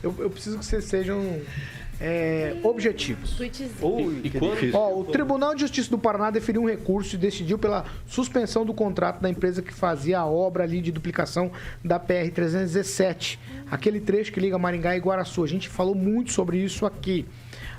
eu preciso que vocês sejam objetivos. O Tribunal de Justiça do Paraná deferiu um recurso e decidiu pela suspensão do contrato da empresa que fazia a obra ali de duplicação da PR-317, aquele trecho que liga Maringá e Iguaraçu. A gente falou muito sobre isso aqui.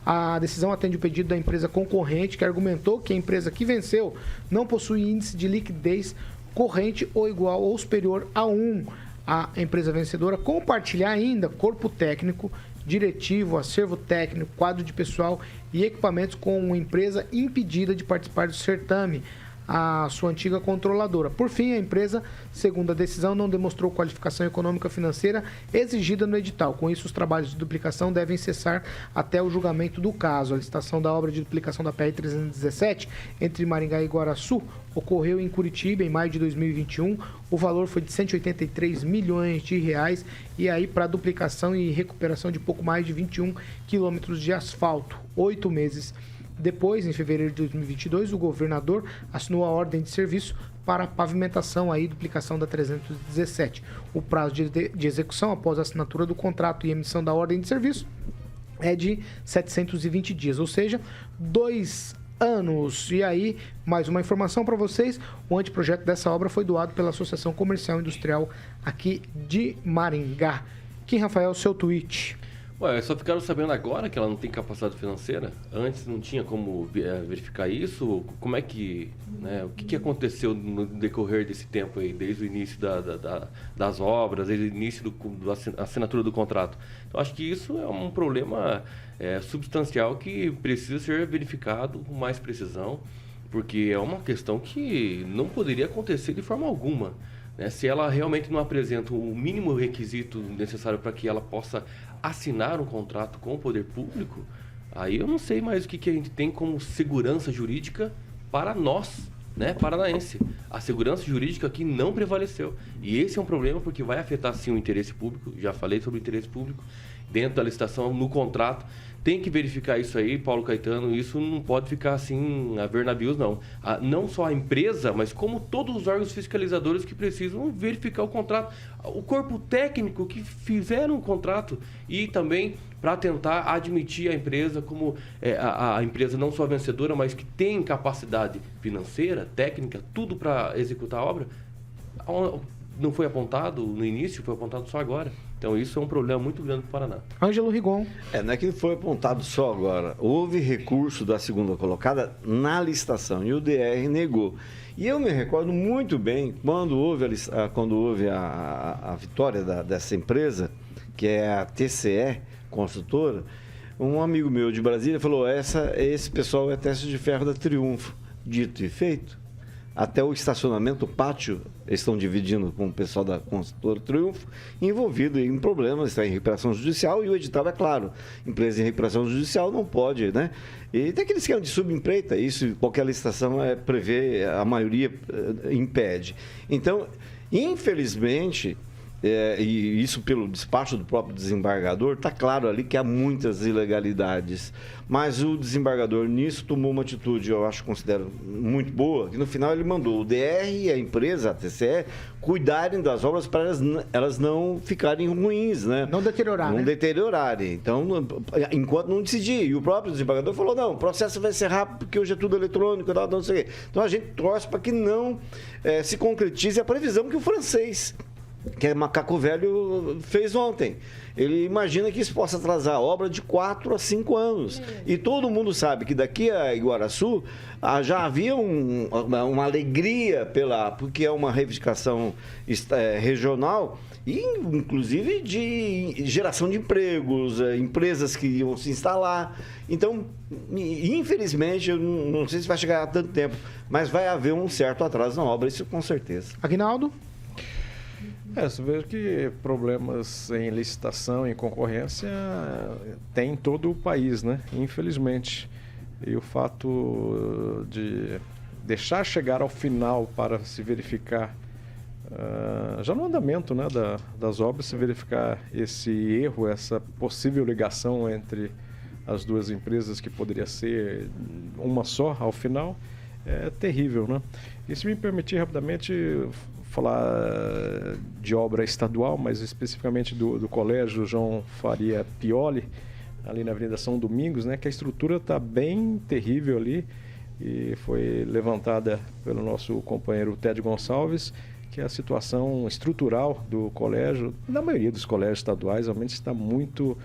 A decisão atende o pedido da empresa concorrente, que argumentou que a empresa que venceu não possui índice de liquidez corrente ou igual ou superior a 1. A empresa vencedora compartilhar ainda corpo técnico, diretivo, acervo técnico, quadro de pessoal e equipamentos com uma empresa impedida de participar do certame, a sua antiga controladora. Por fim, a empresa, segundo a decisão, não demonstrou qualificação econômica financeira exigida no edital. Com isso, os trabalhos de duplicação devem cessar até o julgamento do caso. A licitação da obra de duplicação da PR-317 entre Maringá e Iguaraçu ocorreu em Curitiba em maio de 2021. O valor foi de 183 milhões de reais e aí para duplicação e recuperação de pouco mais de 21 quilômetros de asfalto. 8 meses depois, em fevereiro de 2022, o governador assinou a ordem de serviço para a pavimentação e duplicação da 317. O prazo de execução após a assinatura do contrato e emissão da ordem de serviço é de 720 dias, ou seja, 2 anos. E aí, mais uma informação para vocês, o anteprojeto dessa obra foi doado pela Associação Comercial e Industrial aqui de Maringá. Kim Rafael, seu tweet. Ué, só ficaram sabendo agora que ela não tem capacidade financeira? Antes não tinha como verificar isso? Como é que... Né, o que aconteceu no decorrer desse tempo aí, desde o início das obras, desde o início da assinatura do contrato? Então, acho que isso é um problema substancial que precisa ser verificado com mais precisão, porque é uma questão que não poderia acontecer de forma alguma. Se ela realmente não apresenta o mínimo requisito necessário para que ela possa assinar um contrato com o poder público, aí eu não sei mais o que a gente tem como segurança jurídica para nós, paranaense. A segurança jurídica aqui não prevaleceu. E esse é um problema porque vai afetar sim o interesse público. Já falei sobre o interesse público dentro da licitação, no contrato. Tem que verificar isso aí, Paulo Caetano, isso não pode ficar assim a ver navios, não. Não só a empresa, mas como todos os órgãos fiscalizadores que precisam verificar o contrato. O corpo técnico que fizeram o contrato e também para tentar admitir a empresa como a empresa não só vencedora, mas que tem capacidade financeira, técnica, tudo para executar a obra. Não foi apontado no início, foi apontado só agora. Então, isso é um problema muito grande para o Paraná. Ângelo Rigon. Não é que foi apontado só agora. Houve recurso da segunda colocada na licitação e o DR negou. E eu me recordo muito bem, quando houve a vitória dessa empresa, que é a TCE, construtora, um amigo meu de Brasília falou, esse pessoal é teste de ferro da Triunfo. Dito e feito. Até o estacionamento, o pátio, eles estão dividindo com o pessoal da construtora Triunfo, envolvido em problemas, está em recuperação judicial, e o edital é claro, empresa em recuperação judicial não pode, né? E tem aquele esquema de subempreita, isso qualquer licitação prevê, a maioria impede. Então, infelizmente, e isso pelo despacho do próprio desembargador, está claro ali que há muitas ilegalidades. Mas o desembargador nisso tomou uma atitude, eu considero muito boa, que no final ele mandou o DR e a empresa, a TCE, cuidarem das obras para elas não ficarem ruins, né? Não deteriorarem. Não deteriorarem. Então, enquanto não decidir. E o próprio desembargador falou, não, o processo vai ser rápido porque hoje é tudo eletrônico, não sei o quê. Então a gente torce para que não se concretize a previsão que o francês, que é Macaco Velho, fez ontem. Ele imagina que isso possa atrasar a obra de 4 a 5 anos. E todo mundo sabe que daqui a Iguaraçu já havia uma alegria porque é uma reivindicação regional e, inclusive, de geração de empregos, empresas que iam se instalar. Então, infelizmente, eu não sei se vai chegar a tanto tempo, mas vai haver um certo atraso na obra, isso com certeza. Aguinaldo? Você vê que problemas em licitação, em concorrência, tem em todo o país, né? Infelizmente. E o fato de deixar chegar ao final para se verificar, já no andamento, né, das obras, se verificar esse erro, essa possível ligação entre as duas empresas, que poderia ser uma só ao final, é terrível, né? E se me permitir rapidamente falar de obra estadual, mas especificamente do Colégio João Faria Pioli, ali na Avenida São Domingos, né, que a estrutura está bem terrível ali, e foi levantada pelo nosso companheiro Ted Gonçalves, que a situação estrutural do colégio, na maioria dos colégios estaduais, realmente está muito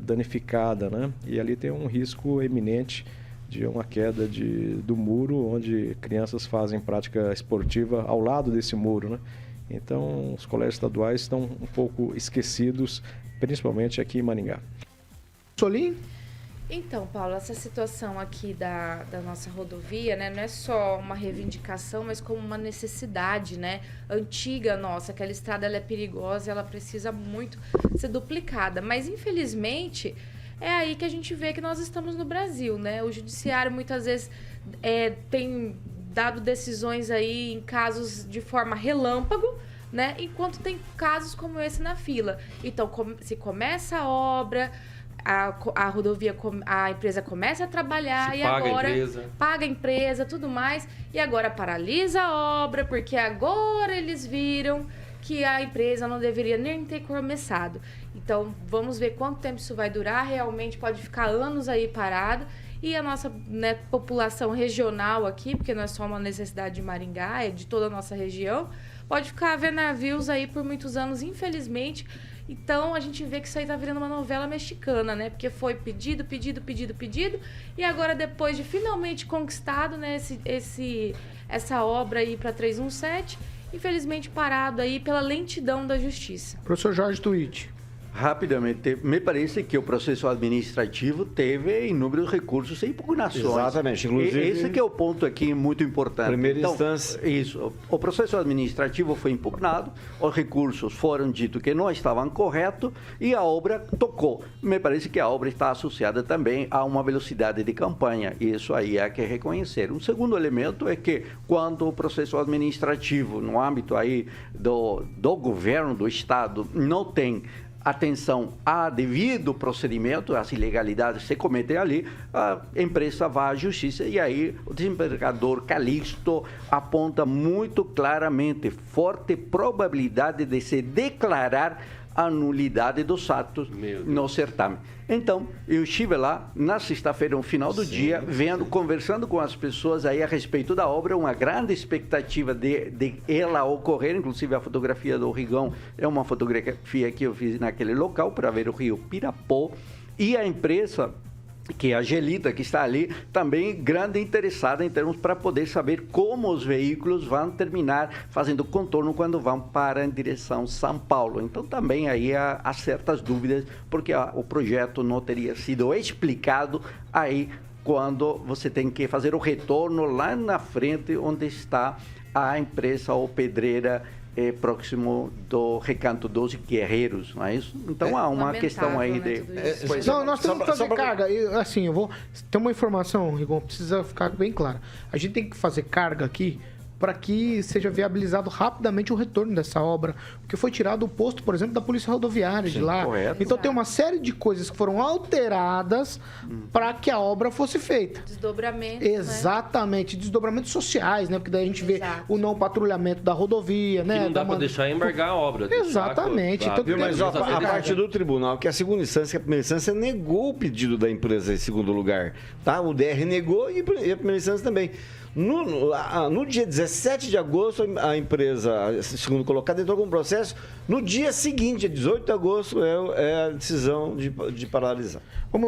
danificada, né? E ali tem um risco eminente de uma queda do muro, onde crianças fazem prática esportiva ao lado desse muro, né? Então, os colégios estaduais estão um pouco esquecidos, principalmente aqui em Maringá. Solim? Então, Paulo, essa situação aqui da nossa rodovia, né, não é só uma reivindicação, mas como uma necessidade, né, antiga nossa. Aquela estrada ela é perigosa, ela precisa muito ser duplicada. Mas, infelizmente, é aí que a gente vê que nós estamos no Brasil, né? O judiciário muitas vezes tem dado decisões aí em casos de forma relâmpago, né? Enquanto tem casos como esse na fila. Então, se começa a obra, a rodovia, a empresa começa a trabalhar e agora paga a empresa, tudo mais, e agora paralisa a obra, porque agora eles viram que a empresa não deveria nem ter começado. Então, vamos ver quanto tempo isso vai durar. Realmente pode ficar anos aí parado. E a nossa, né, população regional aqui, porque não é só uma necessidade de Maringá, é de toda a nossa região, pode ficar a ver navios aí por muitos anos, infelizmente. Então, a gente vê que isso aí tá virando uma novela mexicana, né? Porque foi pedido, e agora, depois de finalmente conquistado, né, essa obra aí para 317, infelizmente parado aí pela lentidão da justiça. Professor Jorge Twitch. Rapidamente, me parece que o processo administrativo teve inúmeros recursos e impugnações. Exatamente, inclusive... Esse que é o ponto aqui muito importante. Primeira instância. Isso. O processo administrativo foi impugnado, os recursos foram dito que não estavam corretos e a obra tocou. Me parece que a obra está associada também a uma velocidade de campanha, e isso aí há que reconhecer. Um segundo elemento é que quando o processo administrativo, no âmbito aí do governo, do Estado, não tem atenção a devido procedimento, as ilegalidades se cometem ali, a empresa vai à justiça e aí o desembargador Calixto aponta muito claramente forte probabilidade de se declarar a nulidade dos atos no certame. Então, eu estive lá na sexta-feira, no final do dia, conversando com as pessoas aí a respeito da obra, uma grande expectativa de ela ocorrer, inclusive a fotografia do Rigão é uma fotografia que eu fiz naquele local para ver o rio Pirapó, e a empresa, que é a Gelita, que está ali, também grande interessada em termos para poder saber como os veículos vão terminar fazendo contorno quando vão para em direção São Paulo. Então também aí há certas dúvidas, porque o projeto não teria sido explicado aí quando você tem que fazer o retorno lá na frente onde está a empresa ou pedreira próximo do Recanto 12 Guerreiros, não é isso? Então há uma questão aí de... Não, nós temos que fazer carga. Assim, eu vou... Tem uma informação, Rigon, precisa ficar bem claro. A gente tem que fazer carga aqui para que seja viabilizado rapidamente o retorno dessa obra, porque foi tirado o posto, por exemplo, da Polícia Rodoviária de lá. Correto. Então tem uma série de coisas que foram alteradas para que a obra fosse feita. Desdobramento, exatamente, né? Desdobramentos sociais, né? Porque daí a gente vê o não patrulhamento da rodovia, né? Que não dá para deixar embargar a obra. Exatamente. Então, mas a parte do tribunal, que a segunda instância, que a primeira instância negou o pedido da empresa em segundo lugar, tá? O DR negou e a primeira instância também. No dia 17 de agosto, a empresa, segundo colocado, entrou com um processo. No dia seguinte, 18 de agosto, é a decisão de paralisar. Vamos lá.